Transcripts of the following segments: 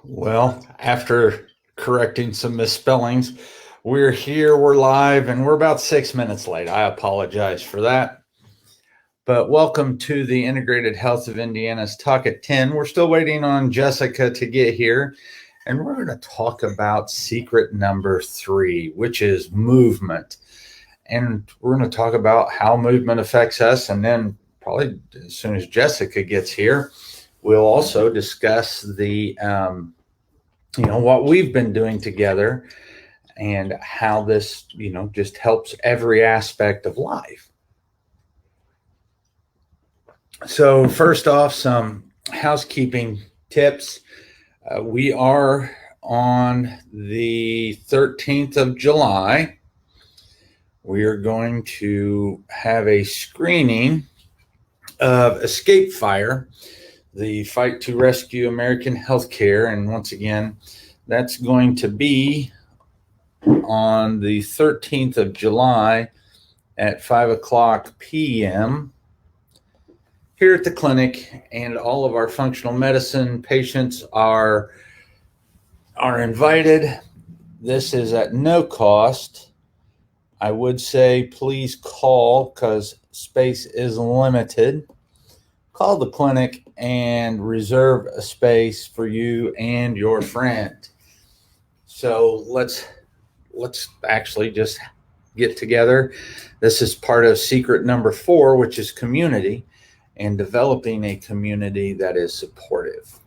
Well, after correcting some misspellings, we're here, we're live, and we're about 6 minutes late. I apologize for that. But welcome to the Integrated Health of Indiana's Talk at 10. We're still waiting on Jessica to get here, and we're going to talk about secret number 3, which is movement. And we're going to talk about how movement affects us, and then probably as soon as Jessica gets here, we'll also discuss the what we've been doing together and how this just helps every aspect of life. So first off, some housekeeping tips. We are on the 13th of July. We are going to have a screening of Escape Fire, the fight to rescue American healthcare. And once again, that's going to be on the 13th of July at 5 o'clock p.m. here at the clinic, and all of our functional medicine patients are invited. This is at no cost. I would say please call because space is limited. Call the clinic and reserve a space for you and your friend. So let's actually just get together. This is part of secret number 4, which is community, and developing a community that is supportive.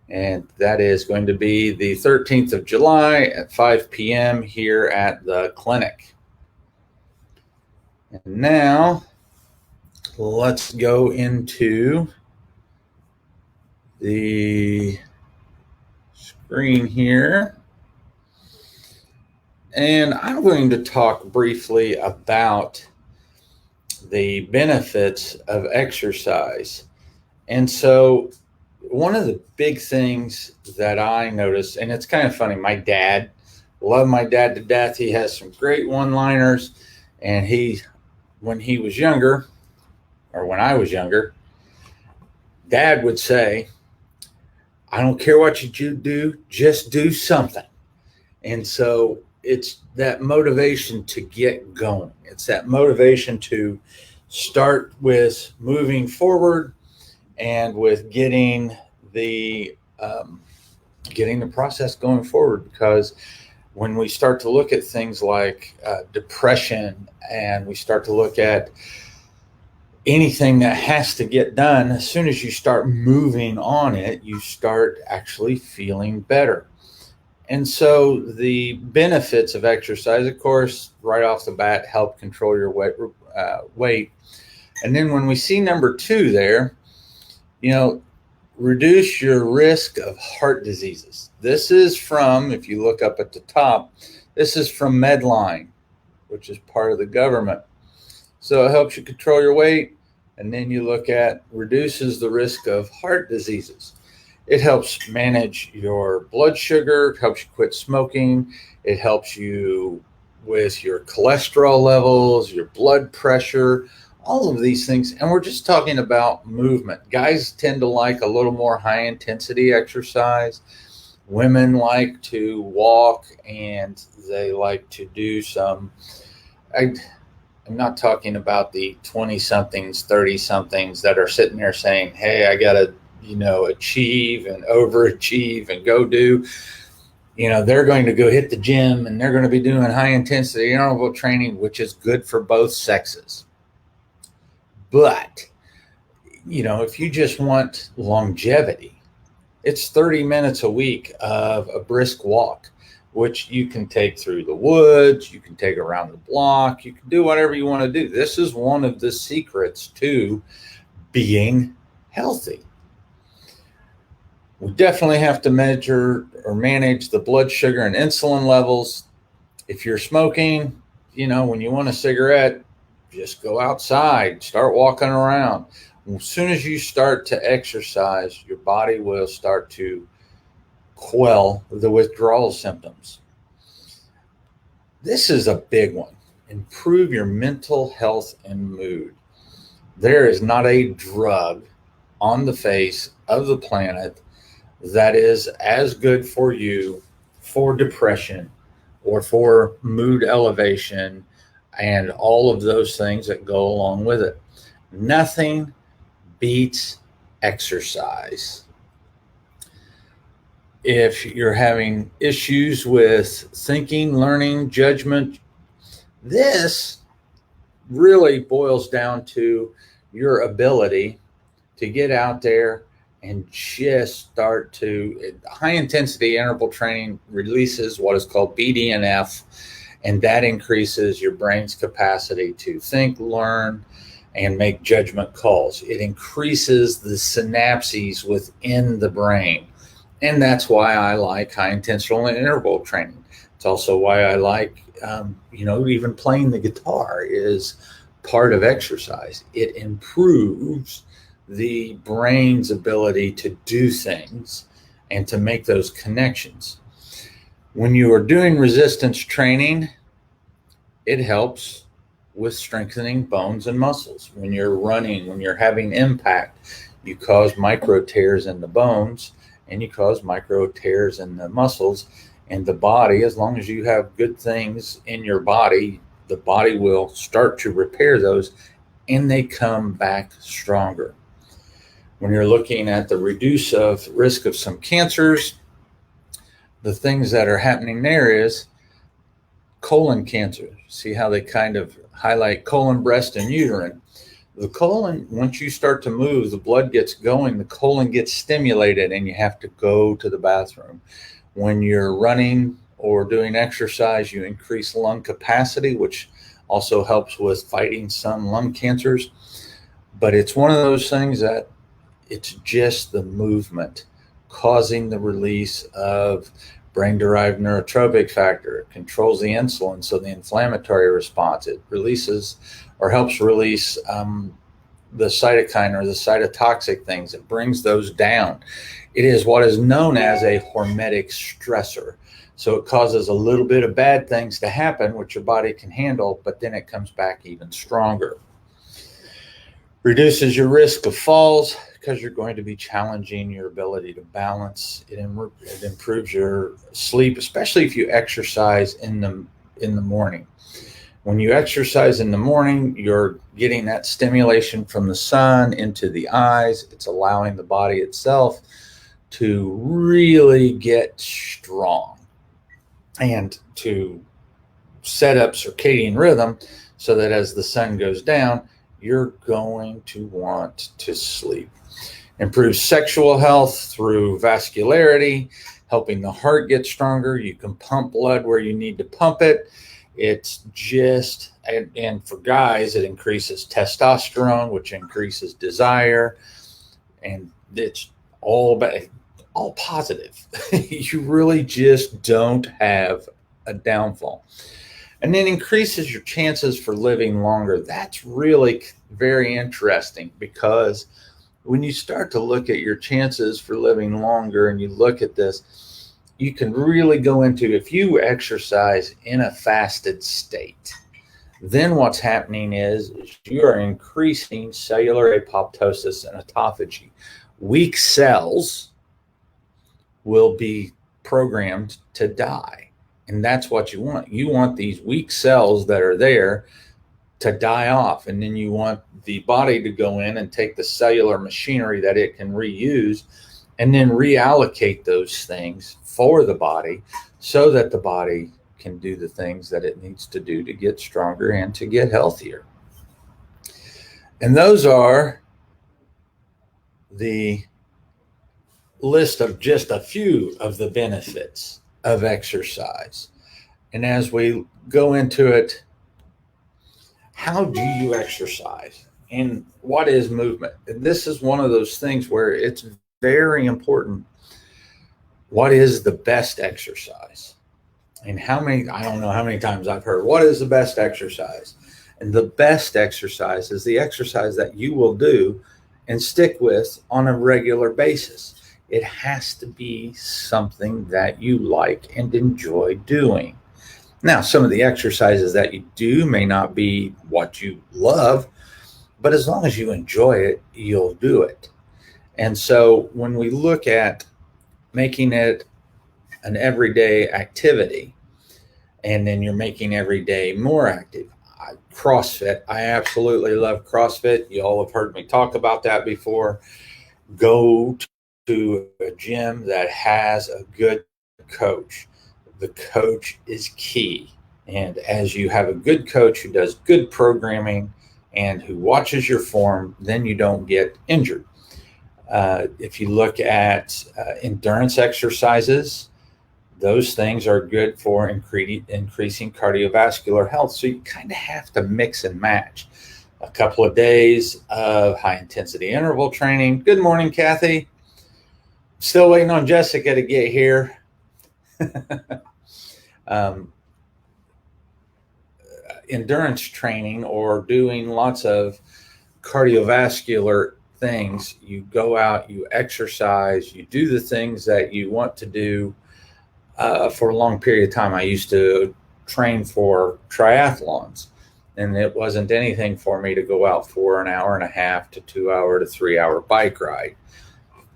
And that is going to be the 13th of July at 5 p.m. here at the clinic. And now let's go into the screen here. And I'm going to talk briefly about the benefits of exercise. And so one of the big things that I noticed, and it's kind of funny, my dad, love my dad to death. He has some great one-liners, and when I was younger, Dad would say, I don't care what you do, just do something. And so it's that motivation to get going. It's that motivation to start with moving forward and with getting the process going forward. Because when we start to look at things like depression, and we start to look at anything that has to get done, as soon as you start moving on it, you start actually feeling better. And so the benefits of exercise, of course, right off the bat, help control your weight. And then when we see number 2 there, reduce your risk of heart diseases. This is from, if you look up at the top, this is from Medline, which is part of the government. So it helps you control your weight. And then you look at reduces the risk of heart diseases. It helps manage your blood sugar, helps you quit smoking. It helps you with your cholesterol levels, your blood pressure, all of these things. And we're just talking about movement. Guys tend to like a little more high intensity exercise. Women like to walk, and they like to do some, I'm not talking about the 20-somethings, 30-somethings that are sitting there saying, hey, I got to achieve and overachieve and go do. They're going to go hit the gym, and they're going to be doing high intensity interval training, which is good for both sexes. But, if you just want longevity, it's 30 minutes a week of a brisk walk, which you can take through the woods, you can take around the block, you can do whatever you want to do. This is one of the secrets to being healthy. We definitely have to measure or manage the blood sugar and insulin levels. If you're smoking, when you want a cigarette, just go outside, start walking around. As soon as you start to exercise, your body will start to quell the withdrawal symptoms. This is a big one. Improve your mental health and mood. There is not a drug on the face of the planet that is as good for you for depression or for mood elevation and all of those things that go along with it. Nothing beats exercise. If you're having issues with thinking, learning, judgment, this really boils down to your ability to get out there and just start to high intensity interval training releases what is called BDNF, and that increases your brain's capacity to think, learn, and make judgment calls. It increases the synapses within the brain. And that's why I like high intentional interval training. It's also why I like, even playing the guitar is part of exercise. It improves the brain's ability to do things and to make those connections. When you are doing resistance training, it helps with strengthening bones and muscles. When you're running, when you're having impact, you cause micro tears in the bones and you cause micro tears in the muscles and the body. As long as you have good things in your body, the body will start to repair those and they come back stronger. When you're looking at the reduce of risk of some cancers, the things that are happening there is colon cancer. See how they kind of highlight colon, breast, and uterine. The colon, once you start to move, the blood gets going, the colon gets stimulated, and you have to go to the bathroom. When you're running or doing exercise, you increase lung capacity, which also helps with fighting some lung cancers. But it's one of those things that it's just the movement causing the release of brain-derived neurotrophic factor. It controls the insulin, so the inflammatory response. It releases or helps release the cytokine or the cytotoxic things. It brings those down. It is what is known as a hormetic stressor. So it causes a little bit of bad things to happen, which your body can handle, but then it comes back even stronger. Reduces your risk of falls because you're going to be challenging your ability to balance. It improves your sleep, especially if you exercise in the morning. When you exercise in the morning, you're getting that stimulation from the sun into the eyes. It's allowing the body itself to really get strong and to set up circadian rhythm so that as the sun goes down, you're going to want to sleep. Improves sexual health through vascularity, helping the heart get stronger. You can pump blood where you need to pump it. It's just, and for guys, it increases testosterone, which increases desire. And it's all positive. You really just don't have a downfall. And then increases your chances for living longer. That's really very interesting because when you start to look at your chances for living longer and you look at this, you can really go into, if you exercise in a fasted state, then what's happening is you are increasing cellular apoptosis and autophagy. Weak cells will be programmed to die. And that's what you want. You want these weak cells that are there to die off. And then you want the body to go in and take the cellular machinery that it can reuse and then reallocate those things for the body so that the body can do the things that it needs to do to get stronger and to get healthier. And those are the list of just a few of the benefits of exercise. And as we go into it, how do you exercise and what is movement? And this is one of those things where it's very important. What is the best exercise? And I don't know how many times I've heard, what is the best exercise? And the best exercise is the exercise that you will do and stick with on a regular basis. It has to be something that you like and enjoy doing. Now, some of the exercises that you do may not be what you love, but as long as you enjoy it, you'll do it. And so when we look at making it an everyday activity, and then you're making every day more active. CrossFit, I absolutely love CrossFit. You all have heard me talk about that before. Go to a gym that has a good coach. The coach is key. And as you have a good coach who does good programming and who watches your form, then you don't get injured. If you look at endurance exercises, those things are good for increasing cardiovascular health. So you kind of have to mix and match. A couple of days of high intensity interval training. Good morning, Kathy. Still waiting on Jessica to get here. Endurance training or doing lots of cardiovascular things. You go out, you exercise, you do the things that you want to do for a long period of time. I used to train for triathlons, and it wasn't anything for me to go out for an hour and a half to 2 hour to 3 hour bike ride.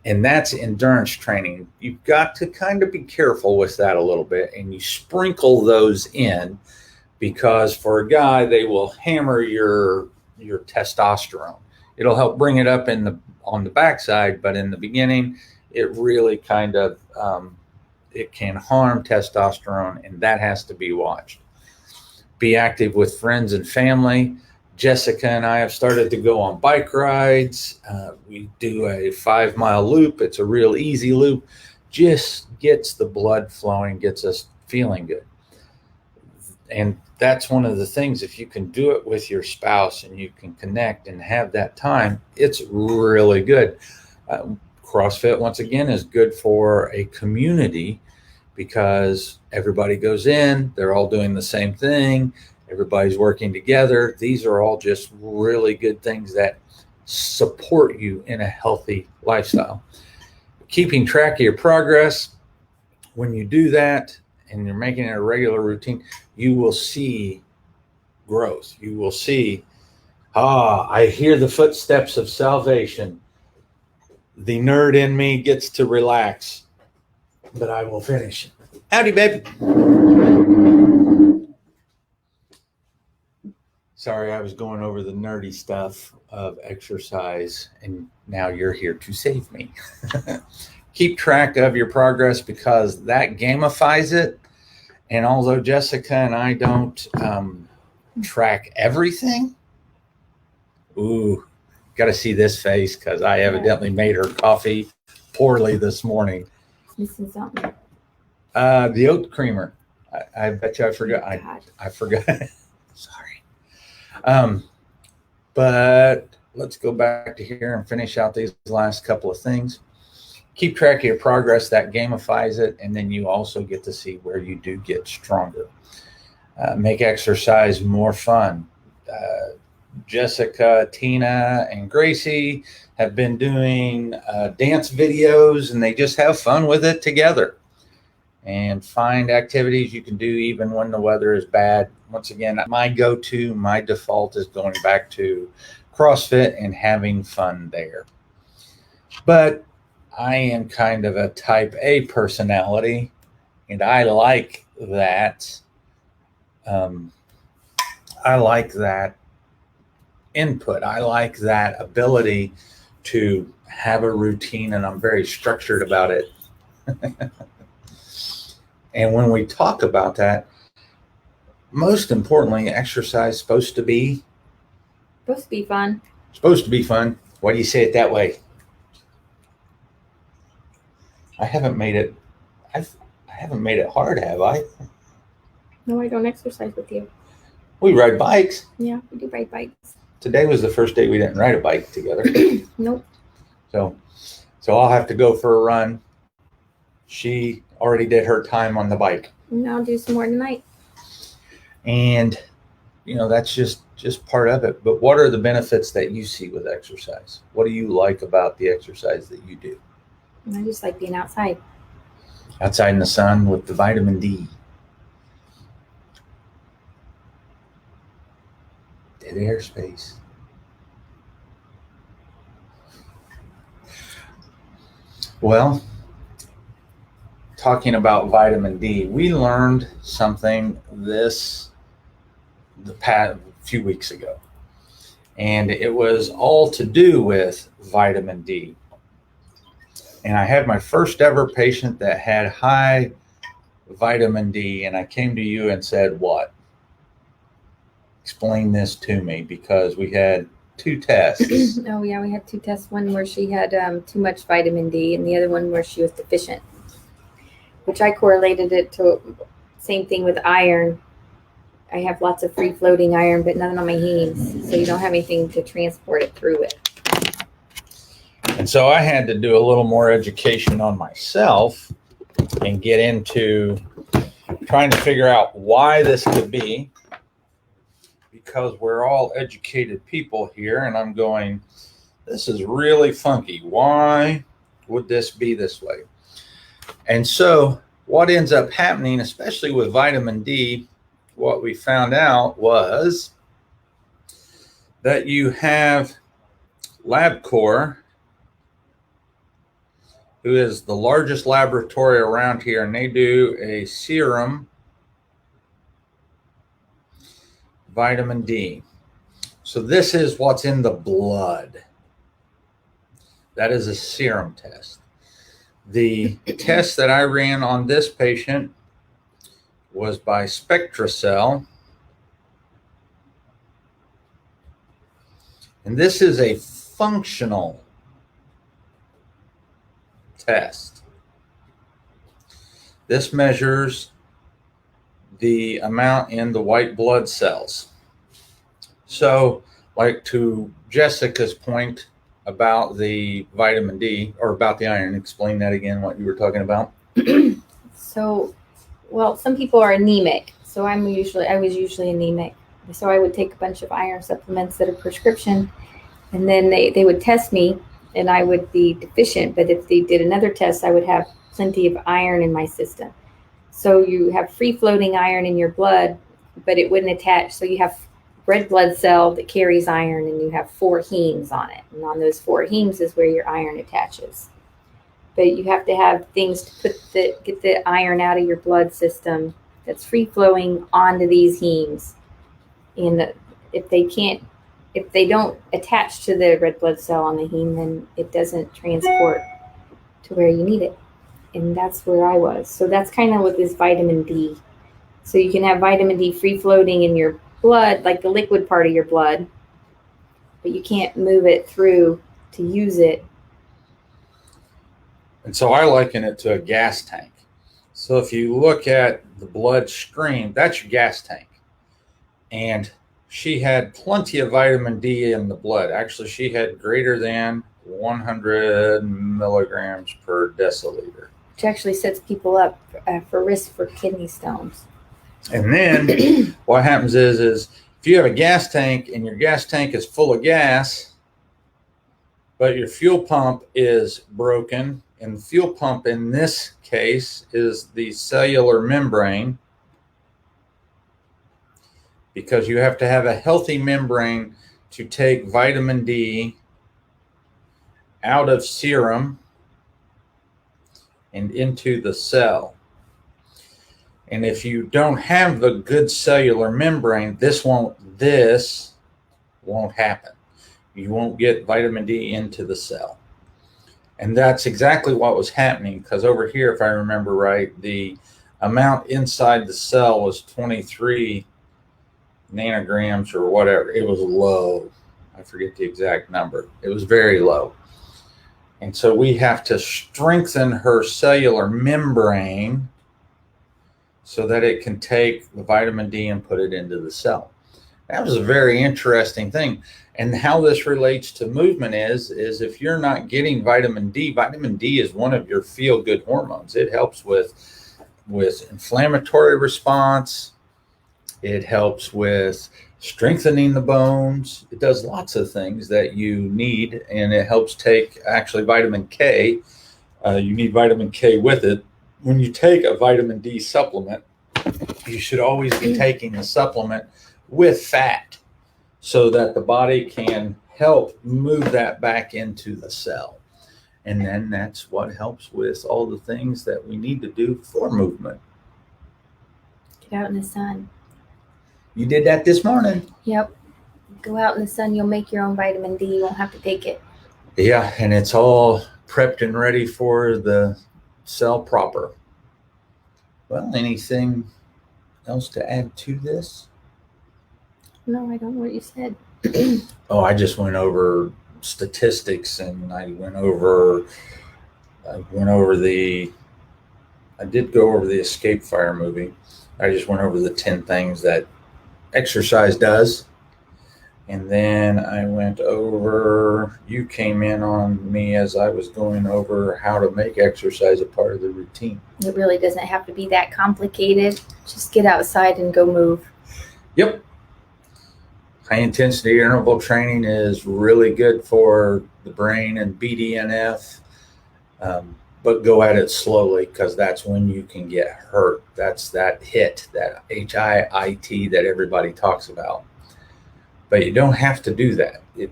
And that's endurance training. You've got to kind of be careful with that a little bit, and you sprinkle those in, because for a guy, they will hammer your testosterone. It'll help bring it up on the backside, but in the beginning, it really kind of it can harm testosterone, and that has to be watched. Be active with friends and family. Jessica and I have started to go on bike rides. We do a 5-mile loop. It's a real easy loop. Just gets the blood flowing, gets us feeling good. And that's one of the things, if you can do it with your spouse and you can connect and have that time, it's really good. CrossFit, once again, is good for a community because everybody goes in, they're all doing the same thing, everybody's working together. These are all just really good things that support you in a healthy lifestyle. Keeping track of your progress, when you do that and you're making it a regular routine, you will see growth. You will see, I hear the footsteps of salvation. The nerd in me gets to relax, but I will finish. Howdy, babe. Sorry, I was going over the nerdy stuff of exercise, and now you're here to save me. Keep track of your progress because that gamifies it. And although Jessica and I don't track everything, got to see this face because I evidently made her coffee poorly this morning. Missing something. The oat creamer. I bet you I forgot. I forgot. Sorry. But let's go back to here and finish out these last couple of things. Keep track of your progress. That gamifies it. And then you also get to see where you do get stronger. Make exercise more fun. Jessica, Tina, and Gracie have been doing dance videos, and they just have fun with it together. And find activities you can do even when the weather is bad. Once again, my default is going back to CrossFit and having fun there. But I am kind of a type A personality, and I like that. I like that input. I like that ability to have a routine, and I'm very structured about it. And when we talk about that, most importantly, exercise is supposed to be fun. Supposed to be fun. Why do you say it that way? I haven't made it hard, have I? No, I don't exercise with you. We ride bikes. Yeah, we do ride bikes. Today was the first day we didn't ride a bike together. Nope. So I'll have to go for a run. She already did her time on the bike. And I'll do some more tonight. And, that's just part of it. But what are the benefits that you see with exercise? What do you like about the exercise that you do? I just like being outside. Outside in the sun with the vitamin D. Dead air space. Well, talking about vitamin D. We learned something the past few weeks ago, and it was all to do with vitamin D. And I had my first ever patient that had high vitamin D, and I came to you and said, what? Explain this to me, because we had 2 tests. Oh yeah, we had 2 tests. One where she had too much vitamin D, and the other one where she was deficient, which I correlated it to same thing with iron. I have lots of free floating iron, but none on my hemes, so you don't have anything to transport it through it. And so I had to do a little more education on myself and get into trying to figure out why this could be, because we're all educated people here, and I'm going, this is really funky. Why would this be this way? And so what ends up happening, especially with vitamin D, what we found out was that you have LabCorp, who is the largest laboratory around here, and they do a serum vitamin D. So this is what's in the blood. That is a serum test. The test that I ran on this patient was by SpectraCell. And this is a functional test. This measures the amount in the white blood cells. So, like to Jessica's point about the vitamin D, or about the iron, explain that again, what you were talking about. So, well, some people are anemic. So I was usually anemic. So I would take a bunch of iron supplements that are prescription, and then they would test me, and I would be deficient. But if they did another test, I would have plenty of iron in my system. So you have free floating iron in your blood, but it wouldn't attach. So you have red blood cell that carries iron, and you have 4 hemes on it. And on those 4 hemes is where your iron attaches. But you have to have things to get the iron out of your blood system that's free flowing onto these hemes. And if they don't attach to the red blood cell on the heme, then it doesn't transport to where you need it. And that's where I was. So that's kind of with this vitamin D. So you can have vitamin D free floating in your blood, like the liquid part of your blood, but you can't move it through to use it. And so I liken it to a gas tank. So if you look at the bloodstream, that's your gas tank. And she had plenty of vitamin D in the blood. Actually, she had greater than 100 milligrams per deciliter. Which actually sets people up for risk for kidney stones. And then what happens is if you have a gas tank and your gas tank is full of gas, but your fuel pump is broken, and the fuel pump in this case is the cellular membrane, because you have to have a healthy membrane to take vitamin D out of serum and into the cell. And if you don't have the good cellular membrane, this won't happen. You won't get vitamin D into the cell. And that's exactly what was happening, because over here, if I remember right, the amount inside the cell was 23 nanograms or whatever. It was low. I forget the exact number. It was very low. And so we have to strengthen her cellular membrane so that it can take the vitamin D and put it into the cell. That was a very interesting thing. And how this relates to movement is if you're not getting vitamin D is one of your feel-good hormones. It helps with inflammatory response. It helps with strengthening the bones. It does lots of things that you need, and it helps take actually vitamin K. You need vitamin K with it. When you take a vitamin D supplement, you should always be taking the supplement with fat so that the body can help move that back into the cell. And then that's what helps with all the things that we need to do for movement. Get out in the sun. You did that this morning. Yep. Go out in the sun. You'll make your own vitamin D. You won't have to take it. Yeah, and it's all prepped and ready for the cell proper. Well, anything else to add to this? No, I don't know what you said. Oh, I just went over statistics, and I did go over the Escape Fire movie. I just went over the 10 things that exercise does. And then I went over, you came in on me as I was going over how to make exercise a part of the routine. It really doesn't have to be that complicated. Just get outside and go move. Yep. High intensity interval training is really good for the brain and BDNF, but go at it slowly, because that's when you can get hurt. That's that HIIT, that HIIT that everybody talks about. But you don't have to do that. You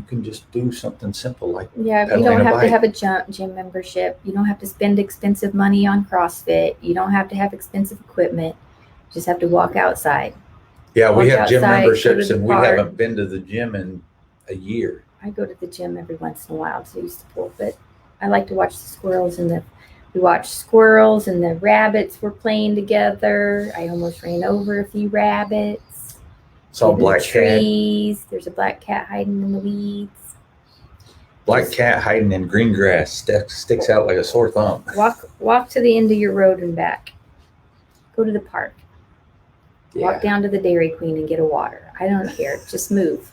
can just do something simple like you don't have to have a gym membership. You don't have to spend expensive money on CrossFit. You don't have to have expensive equipment. You just have to walk outside. Yeah, we have gym memberships, and we haven't been to the gym in a year. I go to the gym every once in a while to use the pool, but I like to watch the squirrels we watched squirrels and the rabbits were playing together. I almost ran over a few rabbits. Saw a black trees. Cat. There's a black cat hiding in the weeds. Black cat hiding in green grass sticks out like a sore thumb. Walk to the end of your road and back. Go to the park. Yeah. Walk down to the Dairy Queen and get a water. I don't care. Just move.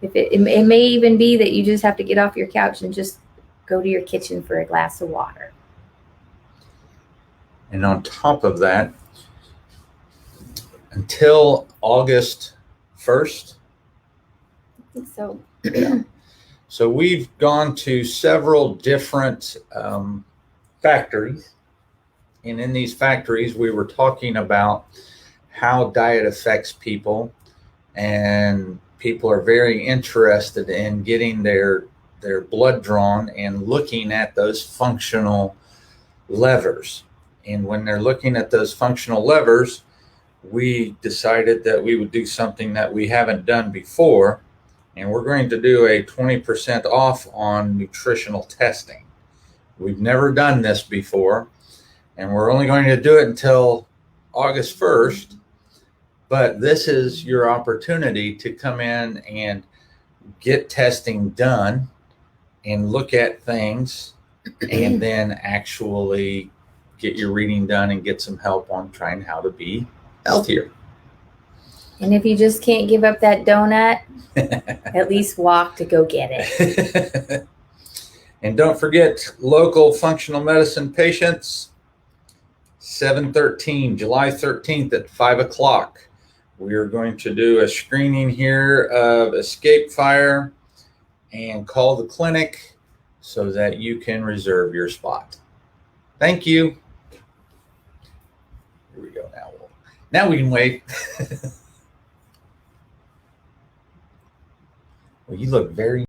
It may even be that you just have to get off your couch and just go to your kitchen for a glass of water. And on top of that, until August 1st. I think so. Yeah. So we've gone to several different factories. And in these factories, we were talking about how diet affects people. And people are very interested in getting their blood drawn and looking at those functional levers. And when they're looking at those functional levers, we decided that we would do something that we haven't done before, and we're going to do a 20% off on nutritional testing. We've never done this before, and we're only going to do it until August 1st, but this is your opportunity to come in and get testing done and look at things, and then actually get your reading done and get some help on trying how to be healthier. And if you just can't give up that donut, at least walk to go get it. And don't forget, local functional medicine patients, 7/13, July 13th at 5 o'clock. We are going to do a screening here of Escape Fire and call the clinic so that you can reserve your spot. Thank you. Here we go now. Now we can wait. Well, you look very